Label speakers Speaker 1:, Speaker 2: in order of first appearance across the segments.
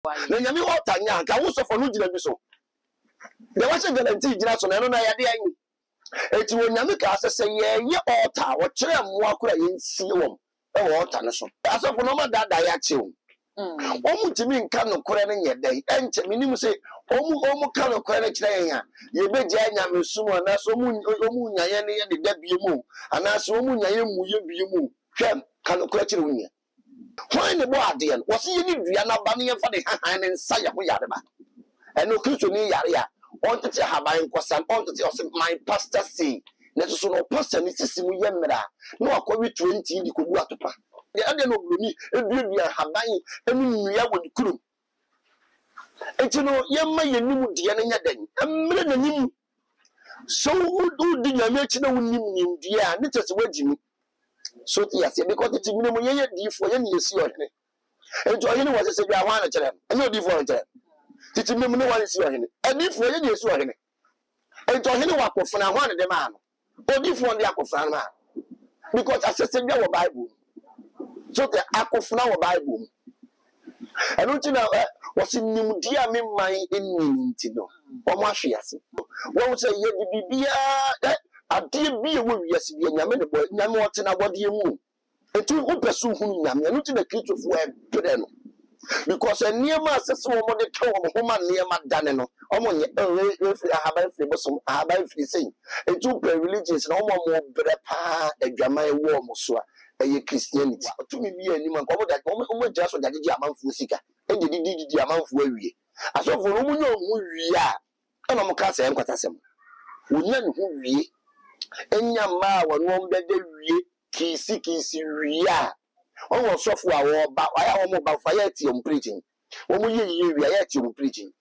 Speaker 1: na nyame altar nya ka wo sofo no gina bi so de wa se guarantee gina so na no na yade anyi eti wo nyame ka asese ye altar wo kire mmoa kura yensi wom e wo altar no so asofo no ma dada ya chewo omutimi nka no kore ne nyedai enche minim se omu ka no kore ne kire yan ye beja nyame sumo na so omu nyaye ne ye de da biemu ana so omu nyaye muye biemu hwem ka no kore kire wunya why ne bo ade en wo se ye ni dua na ba ne ye fa de hahan ne nsa ye ho yare ba eno kristo ni yare ya on tete haban kwasam on tete o se my pastor say na so no pastor ni sisimu ye mra na akwa 20 di kobu atopa de ade no bloni eduadua haban enu nuya wodi kurum enti no ye ma ye nimu de ne nya dan emre na nimu so udi nyame chi na wonim nimdua ne tete wagimi so ti ase because ti mi mo ye difo ye ne yesi ohene enti ohene wo se bia wan na kire enye odifo on kire titi mi ne wan si ohene adifo ye ne yesi ohene enti ohene wa kofuna ho ne de ma no odifo on de akofuna ma because asese bia wo bible so the akofuna wo bible enu ti na wo se nimdia me man eni nti no wo mo ahwe ase wo se ye bibia ade bi e wo wiase bi nyame ne bo nyame wote na bode mu etu upesu hunu nyame enu ti na kitofo e pede no because eniema asese wo mo de ka wo ho ma niema dane no omo nye refri ahaba free bosom ahaba free say etu per religious na omo mo bre pa adwaman e wo mo so a Christianity to me bi anim nko mo da omo gya so da gye amanfo sika e de di amanfo awie asofo no mo nya omo wie a na mo ka se enkotasem wonya ne ho wie enya ma wo no mbede wie kisi wie a owo sofo a wo ba aya wo mo ba fa ya ti om preaching wo mo ye wie ya ti om preaching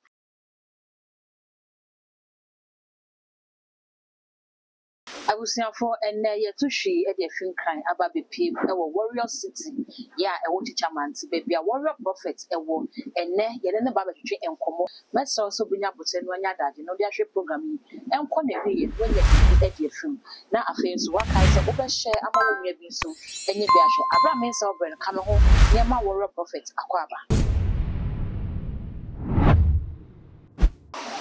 Speaker 2: abusiafo enne ye tuhwi e de finkran aba bepiem e wo Warrior City ya e wo Chichamanti baby a Warrior Prophet e wo enne ye ne baba twetwe enkomo mesa so bunya bote no anya daje no de ahwe program yi enko na bi ye wenye e de film na afen so waka se wo be share ama wo nwa bi so enye bi ahwe abra mensa obren ka me ho ne ma Warrior Prophet akwaba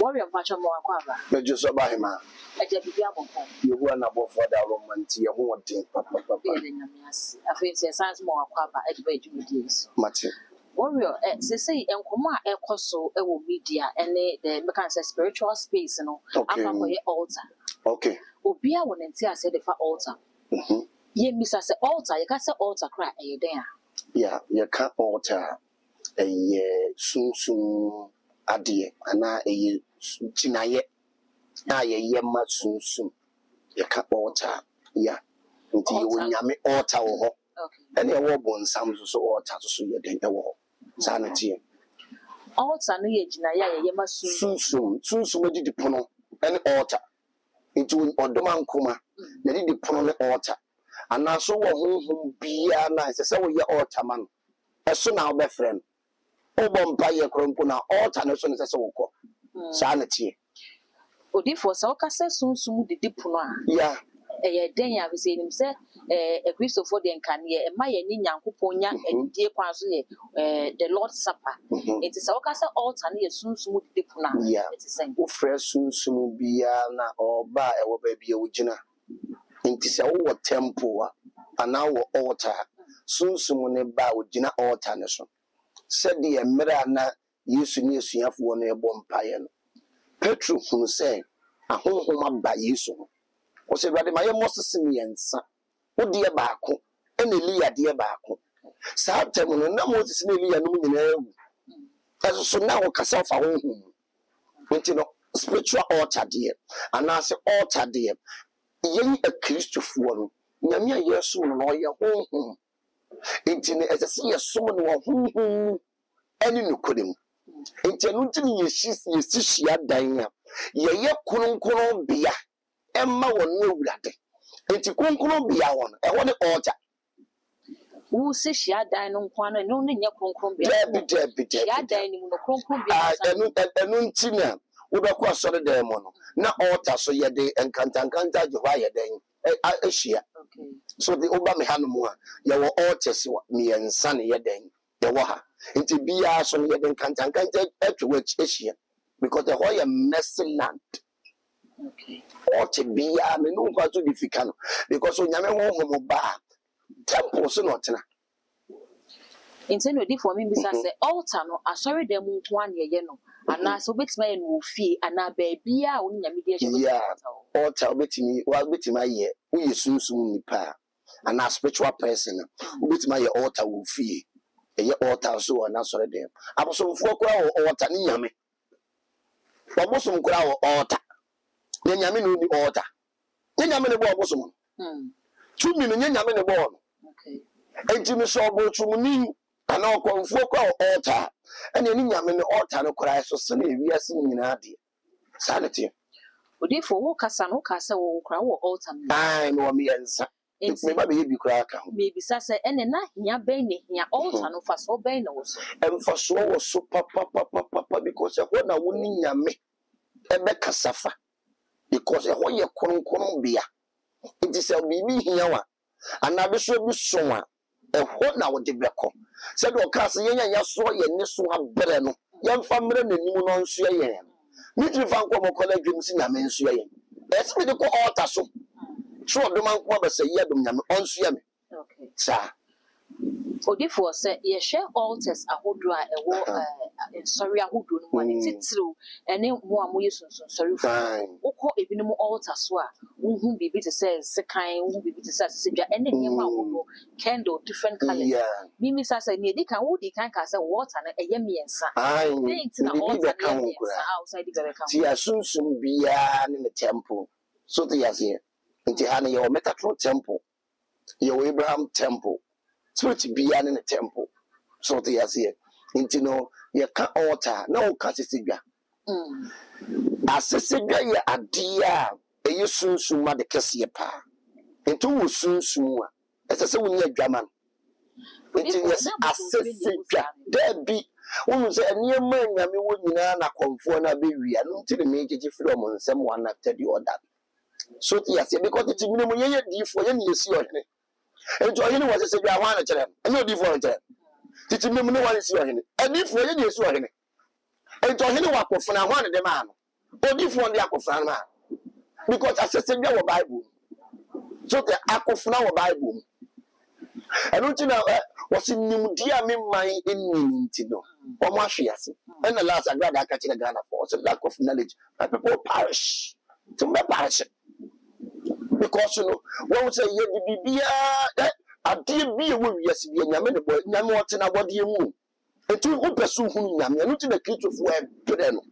Speaker 2: Warrior Pacha mo akwaba
Speaker 1: mejo so ba hima
Speaker 2: eje bibia bonko
Speaker 1: yehu na bofo da romanti ye ho odin papa
Speaker 2: ye nyame ase afen se sans mo akwaba eje ba edwumedi so
Speaker 1: mate
Speaker 2: Warrior say enkomo a ekoso e wo media ene the mekan say spiritual space no afa ye altar
Speaker 1: okay
Speaker 2: obi a won enti ase de fa altar ye misa say altar ye ka say altar kra e den a
Speaker 1: ya ye ka altar ye sunsun ade ana ye chinaye na ye ma sunsun ye ka altar ya nti ye wonyame altar wo ho ene ye wo bonsam so altar so ye den e wo sanity
Speaker 2: altar no ye chinaye ye ma
Speaker 1: sunsun di pono ene altar nti odoma nkoma na di pono ne altar ana so wo honhom bia na se wo ye altar man eso na obe friend obompa ye krompo na altar no so ne se wo ko sanity
Speaker 2: odifo se okase sunsun di pono a
Speaker 1: ya
Speaker 2: ye den ya be se nim se Christopher de nkane ye ma ye ni nyankopon nya edie kwan so ye the Lord Supper it is okase altar na ye sunsun di pono a it is
Speaker 1: wo fresh sunsun bia na oba e wo ba bia wo gina nti se wo temple ana wo altar sunsun ne ba wo gina altar ne so se de emra na Yesu ni esuafo no ebo mpaye no Petro hunu se ahonhom ba Yesu o se bade maye Moses miensa wo de baako ene Elia de baako sa temu no na Moses na Elia no nyina ewu kaso so na wo kasa fa honhom nti no spiritual altar de ana se altar de yen a Christopher no nyame a Yesu no ye honhom nti ne esese Yesu no honhom ene no kodem nti no ntini yesihia dan a ye kronkron bia emma wonu awurade nti kronkron bia won e woni altar
Speaker 2: wo se hia dan no nkwan no ne nya kronkron bia
Speaker 1: debi
Speaker 2: hia dan ni mu no kronkron bia
Speaker 1: enu ntina wo be kwa sore dan mo no na altar so ye de enkantankanta Jehova ye dan ehia
Speaker 2: okay
Speaker 1: so the oba me hanu mu a ye wo altar si me ensa ne ye dan The waha. Into Bia, so you can can't to which issue because the whole messy land.
Speaker 2: Okay.
Speaker 1: Or to be a me no go to difficult because when you have bar temple so not na.
Speaker 2: Nti no di for me bisa say altar no asori dem nko an ye no ana so betima ye no fie ana ba bia a won nyame de ehye
Speaker 1: altar betima ye wo yesunsum nipa ana spiritual person betima ye altar wo fie ye altar so na asori dem abosomfo kura wo altar ni nyame obosom kura wo altar ni nyame no ni altar ni nyame ne bo obosom tumi no ni nyame ne bo no
Speaker 2: okay
Speaker 1: enti mi so obotum ni ana okonfo kwa altar ene ni nyame ne altar no kura so se na ewiase nyina de sanity
Speaker 2: odifo wo kasa no kasa wo kura wo altar no
Speaker 1: ai no mi ensa me ba be bi kura ka ho
Speaker 2: me bisa se ene na hia ben ne hia altar no fa so ben na wo so
Speaker 1: emfa so wo so papa because ho na wo ni nyame ebe kasafa because ho ye kronkron bia it is a bibi hia wa ana be so bi so wa ho na wo de beko said o ka se yenya ya so ye ne so abere no yemfa mre nanim no nso ye mitri fa nko mo college dwum si nyame nso ye esi de ko altar so do man ko ba se ye dum nyame onso ye me
Speaker 2: okay
Speaker 1: sa
Speaker 2: odifo se ye share altars ahodo a ewo sorry ahodo no wani titiro ene mo a mo yesunsun sorry ukọ ebinom altar so a unhu bibi te se sekan unhu bibi te se sesedwa ene nyema ahodo candle different colors mimi sasa ni edi kan wo di kan ka se water na eye miensa paint na altar na miensa outside the bebe kan
Speaker 1: ti asunsun bia ne me temple so te yase nti ha ne ye Metatron temple ye Abraham temple spirit bia ne temple so te yase nti no ye ka altar na o ka sesedwa asesedwa ye ade a eye sunsun ma de kese pa nti wo sunsun a esese wo nya adwaman nti yes asesedwa da bi wo say enema nyame wo nyina na konfo na be wi anu nti me jeje firi o nsem one after the other so te yase because it minimum ye di fo ye ne yesi ohene enti ohene wo asesedwa ho ana kere enye odi fo nche titi minimum ne wa si ohene adi fo ye ne yesi ohene enti ohene wa kofuna ho ana de ma no odi fo ndi akofuna ma because asesedwa wo bible so the akofuna wo bible enu ti na wasi nimdi a me man enni nti no o mo ahwe ase and the last agrada aka kire Ghana for so lack of knowledge and people perish to me perish because you know when say ye bibia ade bi e wo wiase bi nyame ne boy nyame wote na body mu etu wo pesu hunu nyame enu ti na kristofo e pere no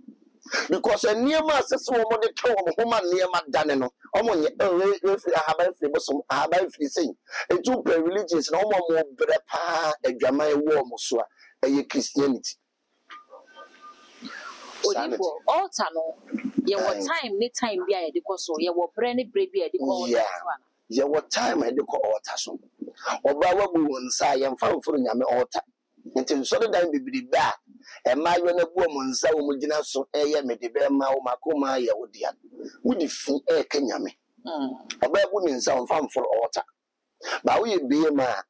Speaker 1: because niema asese wo mo de twa wo homa niema dane no omo nye ahaba free bosom ahaba free say etu per religions na omo mo bre pa adwaman wo mo so a eye Christianity
Speaker 2: odifo altar no ye wo time ne time bia ye de koso ye wo bre ne bre bia ye de ko altar so ana
Speaker 1: ye wo time ye de ko altar so oba wa bu won sa ye mfa mfuru nyame altar nti so de dan bibiri ba e ma yo na bu mo nsa wo mo gina so eye medebe ma wo makoma ye wo dia wudi fu e ka nyame oba bu ni nsa mfa mfuru altar ba wo ye biye ma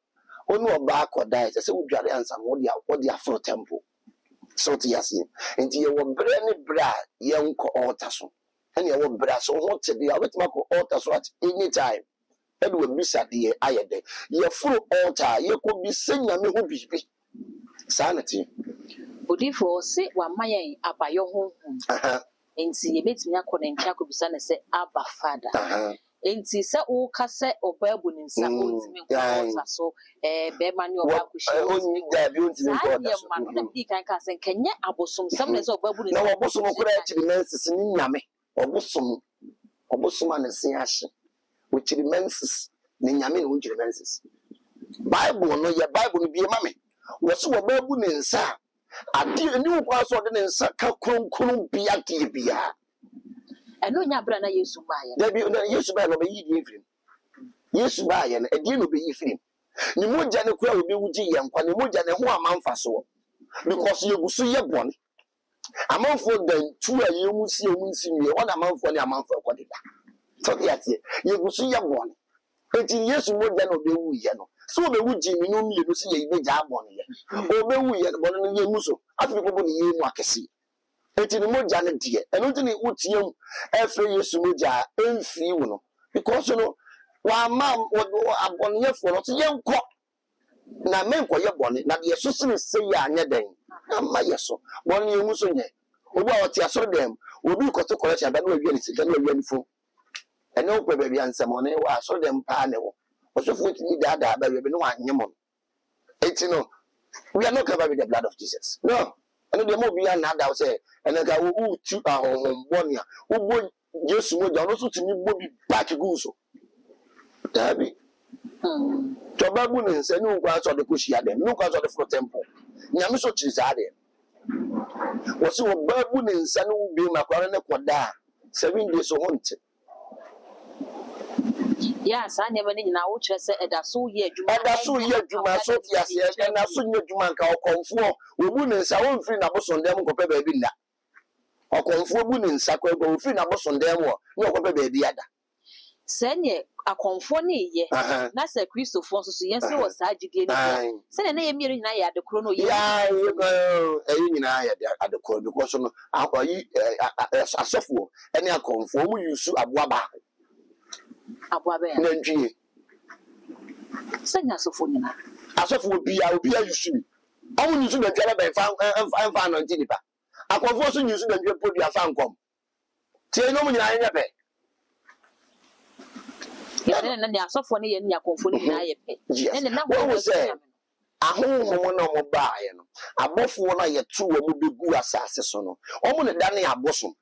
Speaker 1: onu oba akoda se wudware ansa wo dia afro temple so ti yase nti ye wo bre ne bra ye nko altar so ene ye wo bra so ho te dia obetima ko altar so at any time e do bisa de ayede ye furu altar ye ko bi senyame ho bibi sanity
Speaker 2: odifo se wa mayen abayo ho nti ye betimi akọ na ko bisa ne se aba father enti se o ka se obabu ni nsa ontimi ko altar so be mani oba ko shi
Speaker 1: oni da bi ontimi ko altar
Speaker 2: so ma no bi kan ka se kenye abosom sam ne se obabu ni
Speaker 1: na obosom ko ra chiri menses ni nyame obosom an se ahye o chiri menses ni nyame no chiri menses bible no ye bible no bi ma me wo se obabu ni nsa ade ni wo kwa so de ni nsa ka kronkron bia de bia
Speaker 2: eno nya bra na Yesu baaye
Speaker 1: da bi na Yesu baaye no be yi di firim Yesu baaye no edi no be yi firim ni moja ne kura obi wuji ye nkwa ni moja ne ho amanfa so because yegusu ye bone amanfo dan tu a ye musi wie wona amanfo ne amanfo ko de da so yati yegusu ye bone enti Yesu moja no be wu ye no so be wu Jimmy no me no see ye be ja abon ye o be wu ye bon no ye mu so afi ko bo ni ye mu akese enti no moja ne de eno nti ne wutiem efre Yesu moja emfiri wo no because no wa ma abon ye fo no so ye nko na me nko ye bone na de so se se ye anya den na ma ye so bon ye mu so nye obi a wote asoro dem obi ko to correction ba na wi ani sika na wi ani fo eno ko be bia nsem one wa asoro dem pa ne wo so fo ti ni da ba we be no anyem no enti no we are not covered with the blood of Jesus no eno de mo bia na da say eno ga wo tu ahonhom bone a wo bo Yesu mo ja no so ti ni bo bi back go so dabi to babu ne nse ni nkwa so de ko hia dem ni nkwa so de for temple nyame so chi za de wo so babu ne nse ni wo bi makwa ne koda 7 days so honte
Speaker 2: ya sa ne bane nyina wo kire se eda so ye adwuma
Speaker 1: so ti ase e na so nye adwuma nka okonfo obu ne nsa wo mfiri na bosondem nkopɛ baabi nda okonfo bu ne nsa kwa go mfiri na bosondem wo ne okopɛ baabi ada
Speaker 2: se ne akonfo ne ye na se Christopher so ye se wo sa agidie ne se ne ye miere nyina ya adekoro no ye
Speaker 1: ya eyi nyina ya adekoro because no ayi asofo ene akonfo mu yusu aboa ba
Speaker 2: na
Speaker 1: ndwie
Speaker 2: senya asofo nyina
Speaker 1: asofo obi a yusu ni omu yusu na ndwe ba fa no ntinipa akonfo so yusu na ndwe podi afa nkom tie no mu nyina anya pe
Speaker 2: na ne asofo ne ye ne akonfo ne nyina ye pe ne na
Speaker 1: wo se ahonhom na mo baaye no abofo na ye tu wo mu begu asase so no omu ne da ne abosom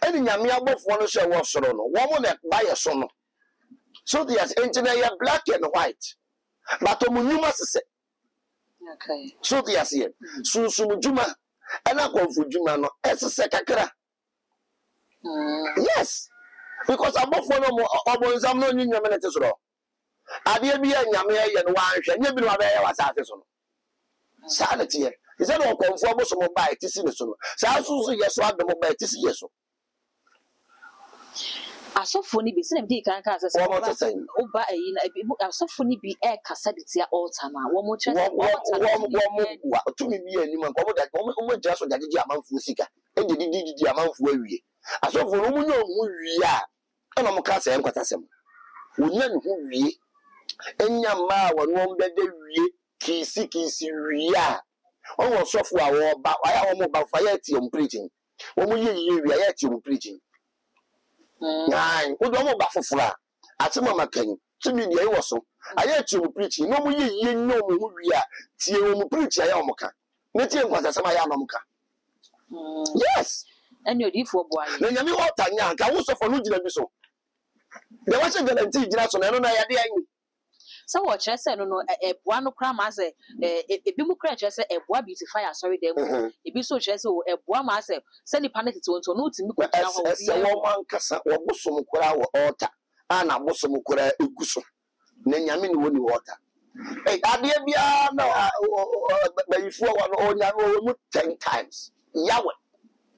Speaker 1: eni nyame abofo no hwe wo soro no wo mu ne ba ye so no so there's engineer black and white but omunyuma sese
Speaker 2: okay
Speaker 1: so there's here sunsun juma ena konfu juma no esese kakra yes because abofo no mo obonzam no nyunyame ne tesoro ade bia nyame ye no wanhwe nya bi no abaye wasase so no sa na tie ise no konfu aboso mo ba etisi ne so no sa sunsun yeso ademo ba etisi yeso
Speaker 2: asofo ni bi sinem di kan ka asese oba eyi na asofo ni bi e kasa de tia altar na wo mo chese
Speaker 1: wo tumi bi anim an ko mo ja so jaji amanfo sika e di amanfo awie asofo no mu nyo mu wie a na mo ka se nkwatasem wo nya ne ho wie enya ma wo no mbede wie kisi wie a wo sofo a wo ba aya wo mo ba fa ya ti preaching wo mo ye wie ya ti preaching wo do mo ba fofora atema makan tumi dia wo so aya ti preaching no mo ye nyo mo ho wie a tie wo mo preach aya wo mo ka ne tie nkwatasem aya no mo ka yes
Speaker 2: eni odifo bo aye
Speaker 1: na nyame wo tanya nka wo sofo no gina bi so de wa se guarantee gina so na no na ya de anyi
Speaker 2: so wo kire se no no eboa no kra ma se ebi mu kra kire se eboa beautify sorry dem ebi so kire se eboa ma se nipa ne tete wonto no utimi ko kira ho
Speaker 1: se wo man kasa wo bosom kra wo altar ana bosom kra eguso na nyame ne woni altar ade bia na bayifu wa no onya no mu 10 times yawe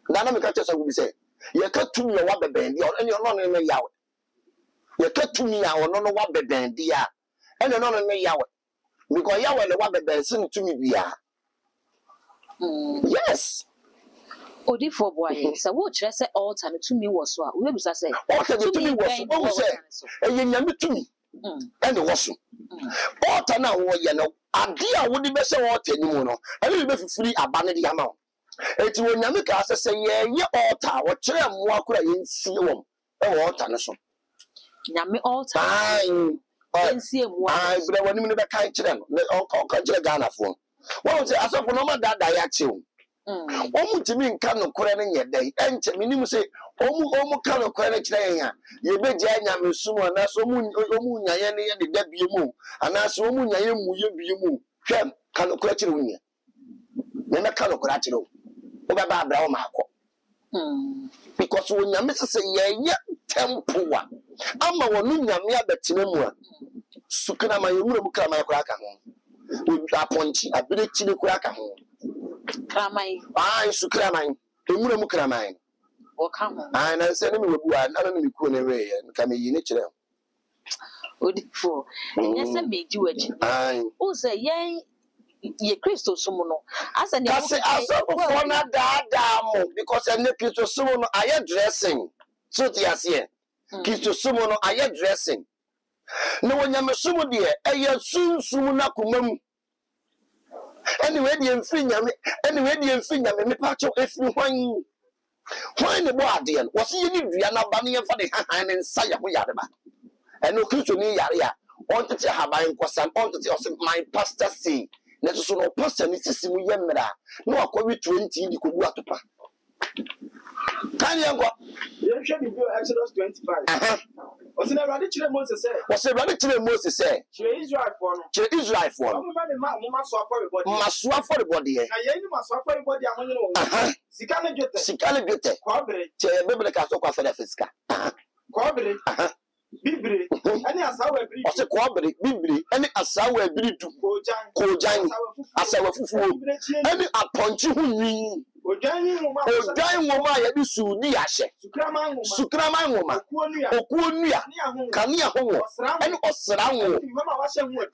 Speaker 1: na me ka tese go bi se ye ka tumi wa bebendi eni ono no yawe ye ka tumi a ono no wa bebendi a eni ono no yawe because yawe le wa bebensi no tumi bia yes
Speaker 2: odifo bo aye se wo kire se altar no tumi wo so a we bisa se
Speaker 1: altar no tumi wo so ye nyame tumi eni wo so altar na wo ye no ade a wo di be se altar ni mu no eni be fifiri aba ne di ama eti wo nyame ka asese ye altar wo kire mmoa kura ye nsie wom e wo altar ne so
Speaker 2: nyame altar nsie mmoa
Speaker 1: bre woni mu ne be kan kire no on kire Ghana fo wo se asofo no ma dada ya chew omu timi nka no kure ne nyedai enche minim se omu ka no kure ne kire yan ye beje nyame sumu na so omu nyaye ne ye de dabie mu ana so omu nyaye mu ye bie mu hwem ka no kure kire wunya ne na ka no kure kire wo ba abra wo maako because wo nyame se ye temple ama wonu nyame abetene mu a sukana ma yewura mu kra ma kura ka ho aponchi abire chiri kura ka ho
Speaker 2: kramai
Speaker 1: sukra man emura mu kramai
Speaker 2: o ka ho
Speaker 1: na se ne me webu a na no me ku ne we ye ka me yi ne kire
Speaker 2: Odifo. Yes, me do it. Oh, say, ye Christo Sumuno. As an
Speaker 1: That's for not that because I need Christo Sumuno. I am dressing. So, yes, yeah. Christo Sumuno, I am dressing. No one am a sumo dear, a soon sumuna kumum. Anyway, the infinia, anyway, the infinia, me patch of if you whine. Whine the guardian was he need Rihanna Bunny for the hand and Saya Yadaba. And no Christo ni Yaria. Wanted to have my question, wanted to my pastor say. Let us know person is a simu yamera. No, I call you 20, you could go to pa. Tanya go.
Speaker 3: You should be Exodus 25. Was it a radical Moses said?
Speaker 1: Was a radical Moses said?
Speaker 3: She is right for
Speaker 1: Israel for.
Speaker 3: Must suffer
Speaker 1: the body.
Speaker 3: I must suffer body among you.
Speaker 1: Sikana Gute.
Speaker 3: Cobre,
Speaker 1: Biblical for the Fisca.
Speaker 3: Cobre, Bibri, any as our
Speaker 1: was a corporate Bibri, any as our ability to go giant as our food, any upon you. Odying woman, I do so near Sukraman woman, Okunia, Kania Homo, and Osram,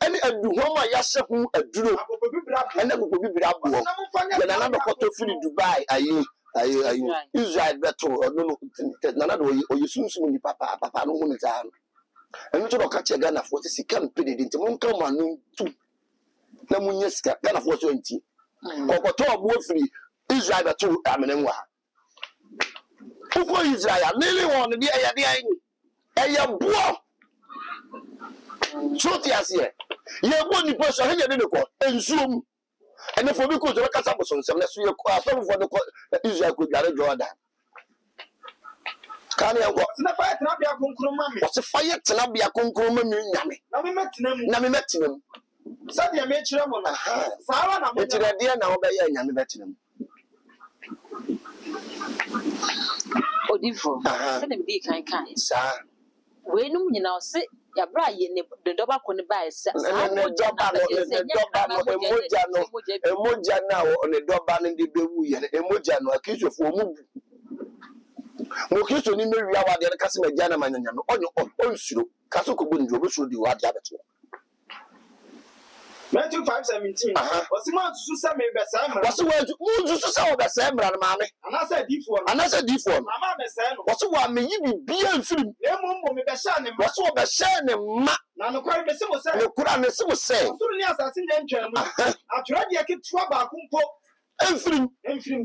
Speaker 1: and a Duhoma Yasahu, a Drew, and then will be Brabo. When another photo free Dubai, I Israel better or no, none or you soon soon papa, no one is on. And we don't catch a gun of what is he can't put it into one come on too. Namuneska, gun of what 20. Or 12 free. Israel too, I mean, who Israel nearly won the air, so yes, yeah, you won the person here and Zoom, and if we could look at some let's see some for the Israel could gather Jordan. Can you go? What's a fire to not be a concrete? Nami met him.
Speaker 3: Sadia made trouble. Sarah,
Speaker 1: it's an idea now by Yami met him.
Speaker 2: Odifo, send him be kind, sir. When you now sit, your bride, the double on the bias, and the emoja now on the door ban in the Bewu and Emojano, a case of Momu. Mokiso ni me wiawa de kase ma jana manyanya no onyo onsuro kaso ko bunjo bo so di wa dia beto
Speaker 3: Matthew 5:17 Osima susu se me be sa mra
Speaker 1: Wasu wa susu se wo be sa mra na maame
Speaker 3: anasa difo mama me sa no
Speaker 1: wasu wa me yi bibia mfirim
Speaker 3: emommo me be sha ne ma
Speaker 1: wasu wo be sha ne ma
Speaker 3: na no kwari me se mo se
Speaker 1: ne kura me se mo se
Speaker 3: suru ni asase ne ntwa mu atwra de ketua ba kumpo emfirim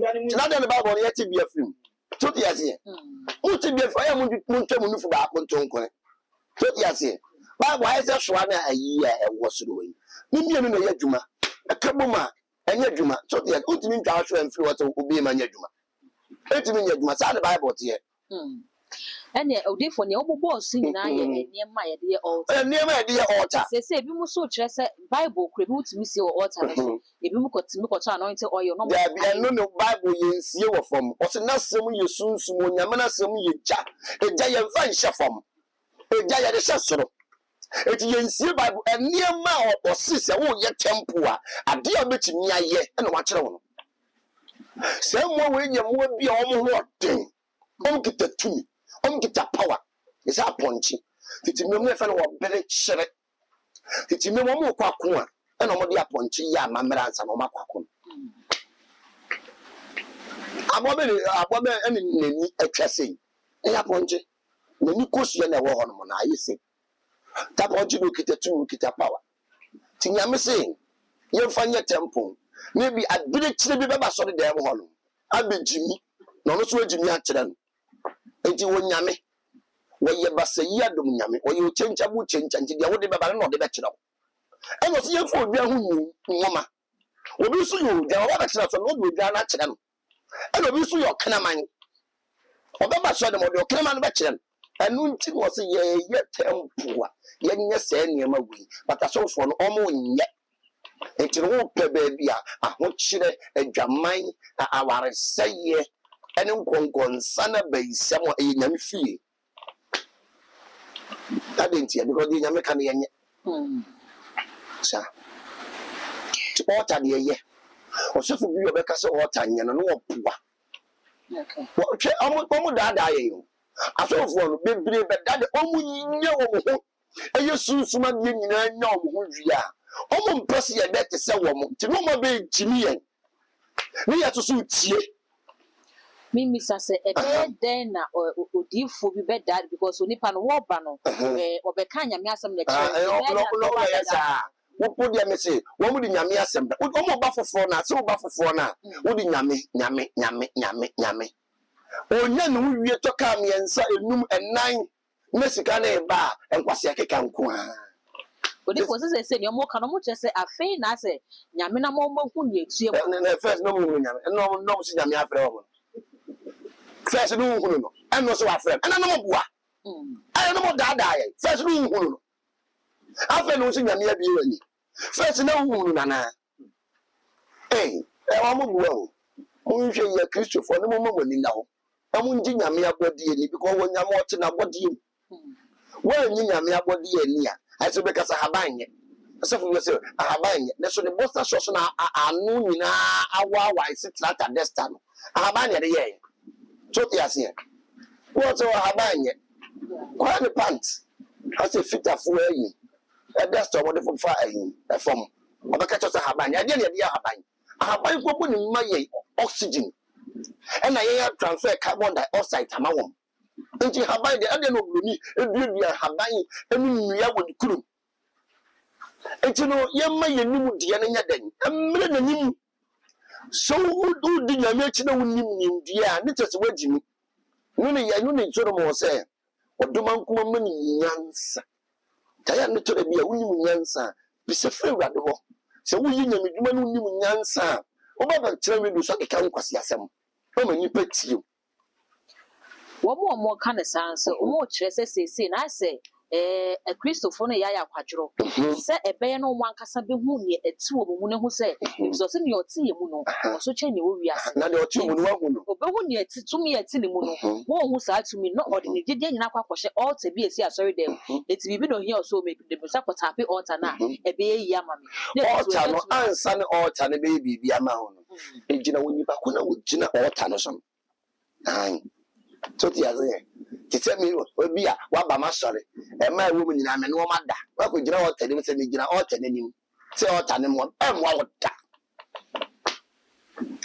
Speaker 3: da ne mu
Speaker 1: na de ne Bible ne yati bia firim so ti ase muti bia fa ya mu ntwa mu nufu ba akontonkon so ti ase Bible ha se hwa na ayi a ewo soro yi Mimianu na yadwuma akaboma anya dwuma so the ultimate ntwa hwe amfiri what obi ma nya dwuma etimi nya dwuma sa the Bible tie
Speaker 2: ene odifo ne obobo osu nyina ye niema ye de altar
Speaker 1: niema ye de altar
Speaker 2: se bi mu so kire se Bible kure bi utimi se altar so ebi mu koto anointing oil no
Speaker 1: ya bi eno no Bible ye nsie wo fam o se na sem ye sunsun onyame na sem ye ja eja ye mfa nhye fam eja ye de hye soro eti yensie Bible eniema osise wo ye temple a ade a betimi aye na wa kire wo no se mo we nyamo bi a omo ho den om kita tumi om kita power isa ponchi titi memu efa no wo bere kire titi memu mo kwako a na mo de aponchi ya mamra ansa no makwako abobe eni neni atwase ya ponchi neni kosu na wo ho no na ayese taponchi no kita tumi kita power tinyame se ye fanya temple maybe adbire kire bi beba so de dem ho no abejimi na no so ajimi a kire no enti wonyame woye basayi adom nyame woye chencha bu chencha nti de wode beba no de be kire wo eno so ye fo obi ahu nwoma obi so yo de wo ba kire so no obi na kire no eno obi so yo kana man obeba so de mo de okana man be kire no enu nti wo se ye tempo a ye nye se niam awi bataso fo no omo nye enti no pe baby a ahokyire adwaman aware seye ene nkonkonsa na baisem e nyame fie adenti ya because nyame kan yenye sa ti ota de ye osofo bi obeka se ota nye no opoa okay wo omo dada ye yo asofo no bebre be dada omo nyinye wo ho ɛyɛ sunsuma deɛ nyinaa nya ɔmo ho dua ɔmo mpɛ sɛ yɛbɛ te sɛ wɔn nti no ɔmo bɛ gyimi yɛn ne yɛ soso tie
Speaker 2: Mimi sase ebe den na odifo bi be dad because onipa no wo ba no obeka nyame asem na kire
Speaker 1: no yes wo podi me say wo mu di nyame asem da wo mo ba foforo na se wo ba foforo na wo di nyame onya no wie to ka me ensa enum enan na sika na ba enkwase akeka nko a
Speaker 2: odifo se ni omo ka no mo che se afei na se nyame na mo hu ni etue
Speaker 1: na first no mo nyame no si nyame afre wo first no hunu no eno so wa frem ena no boa no mo dada ye first no hunu no afa no si nyame abi wani first no hunu nana wa mo boa o mo nhwe ye Christopher no mo wani na ho mo nji nyame abodi ni because wo nyame ote na abodi wo nyi nyame abodi ni a ase be kasa habanye asefo we say habanye ne so ne bosta so na anu nyina awa ise trata desta no habanye de ye so yes here what so habanye kwa the pants as a fit of way e desta what for far e from obaka cho habanye ade ne de habanye popo ni maye oxygen and I transfer carbon dioxide tamawom nti habanye de ade no bloni eduadua habanye enu nuya wodi kurum nti no yemma yenim de ne nya dan emre nanim so would di nyame chi na wonim nimdua ne tese wagimi no ne ya no ne nsoro mo se odoma nkoma mani nyansa taya ne to bia wonim nyansa bi se frɛ wrade ho se woyi nyame dwuma no wonim nyansa obaba kyerɛ we do so keka nkwase asɛm o mani patio
Speaker 2: wo mo ka ne sanse o mo kyerɛ se na se Christopher no yaya kwadworo se ebeye no mo ankasa be hu ne ati wo mu ne hu se so se ne oti ye mu no so che ne wo wiase
Speaker 1: na de oti mu no wa hu no
Speaker 2: obe hu ne ati tumi ati ne mu no wo hu sa tumi no ordinary gege nyina kwakɔhye altar bi esi asori dem eti bibi no here so me de sa kwatape altar na ebeye yi ama me
Speaker 1: altar no ansa ne altar ne be bibi ama ho no ejina woni ba ko na wo gina altar no so ai so ti aze ti se mi obi a wa ba ma sori e ma wo mu nyina me no ma da wa ko gina altar ne se me gina altar ne nim se altar ne mo e mo wa da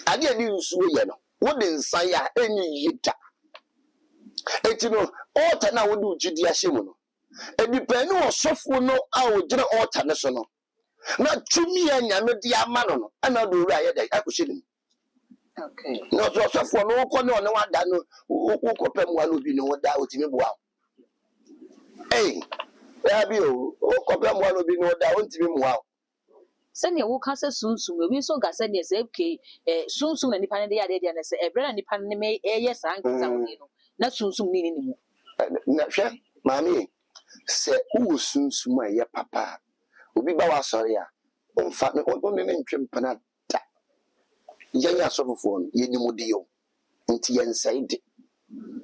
Speaker 1: ade ani nsuo ye no wo de nsan ya enyi yita eti no altar na wo de ugidi ahye mu no edipani osofo no a wo gina altar ne so no na tumi ya nyame de ama no ana do wura ye da akohye nim
Speaker 2: okay
Speaker 1: no so osofo no ko ne one wada no wo ko pem wa no bi no da otimi boa ya bi o ko pem wa no bi no da ontimi moa
Speaker 2: se ne wo ka se sunsum we so ga se ne se sunsum na nipa ne de ade de na se ebre na nipa ne me eye sankita woni no na sunsum ni ni mu
Speaker 1: na hwe maami se wo sunsum a ye papa obi ba wa sori a onfa me on ne ntwem pana da yanya asofofo ye nimu yo nti ye nsaide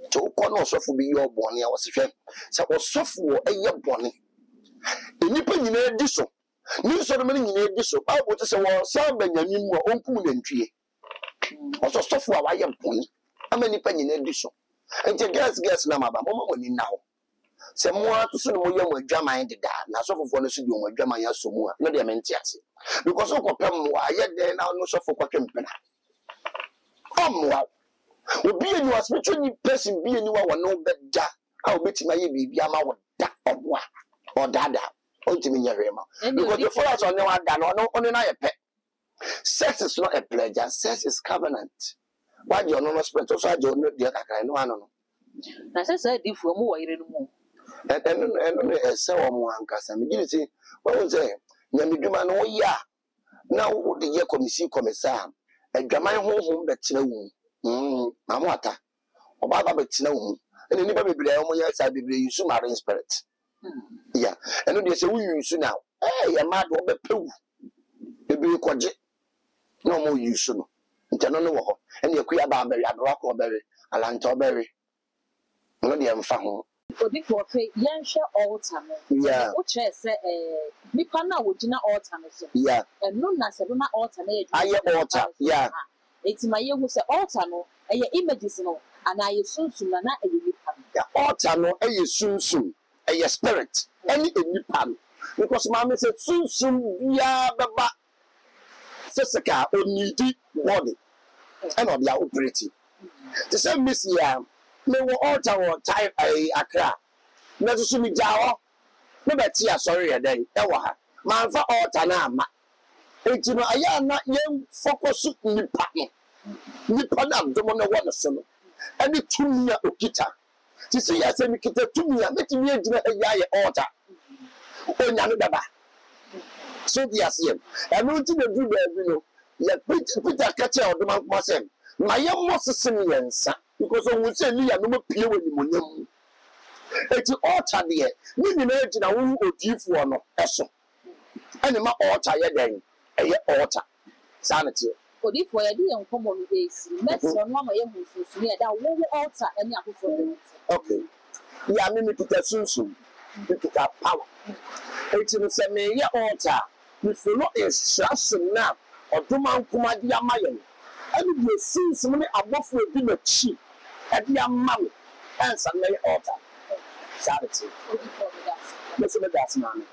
Speaker 1: to ko na osofo bi ye obone a wosehwe se osofo eye bone enipa nyina di so ni so no nyina di so ba bo te se wo sa banyami mu a onkum nantwie osofo a wa ye bone ama nipa nyina di so nti gas na maba mo mo ni na ho se mo ato so no mo ye mo adwaman de da na asofofo no so di mo adwaman ya so mu a no de mente ase because ko pem mo aye den na no sofo kwatwempena omwa obi eni waspecho ni person bi eni wa wono beda a obeti ma ye bibi ama wo da obwa odada ontimi nyerema because the first on no ada no na ye pe sex is not a pleasure, sex is covenant. Why do you know spirit so I don't know the kakra no ano
Speaker 2: na se di fu mu wo yire no mu
Speaker 1: and se wo mu ankasa me gini si wo say nyamedwuma no ya na wo de ye komisi komisa adwaman honhom betre wu mamota obaba betre wu ene ni ba bebre mo ya sa bebre yusu marine spirit yeah eno de se wu yusu now ya mad wo bepewu bebre koje no mo yusu no ntano no wo ho ene akuya ba bere adro ko bere alanta bere no de mfa ho
Speaker 2: odi ko fe yenhwe altar no
Speaker 1: yeah
Speaker 2: wo che se nipa na wo gina altar no so
Speaker 1: yeah
Speaker 2: eno na se na altar na ye
Speaker 1: aye altar yeah
Speaker 2: eti ma ye hu se altar no eye images no ana ye sunsum na eye nipa
Speaker 1: yeah altar no eye sunsum eye spirit any nipa because mommy said soon bia baba physical or needy body and on their operating. The same miss ya me wo alter or time Accra. Na so mi jawo no beti asori ya den e wo ha man fa alter na ama enti no aya na yem focus nipa na ndomo na wo no so no ani tumi ya okita ti se ya se mi kita tumi ya metimi agina ya ye alter onya no daba so di asem enu ti na du ba bi no ya Peter kacha odoma kuma sem na ye mo sesem yensa because on say ni ya no mo pie wani monyam eti altar de ni nyina agina wo odiifo no eso ani ma altar ye den eye altar sanity
Speaker 2: odiifo ye de enkomo no dey si mesi no ama ye hususu ni da wo altar ani akofo de
Speaker 1: okay ya me Peter sunsun Peter power eti no se me ye altar we follow instruction now odoma nkoma di amaye ani de sunsun ni abofo bi na chi adi amawe ansa me altar charity. Listen to that, man.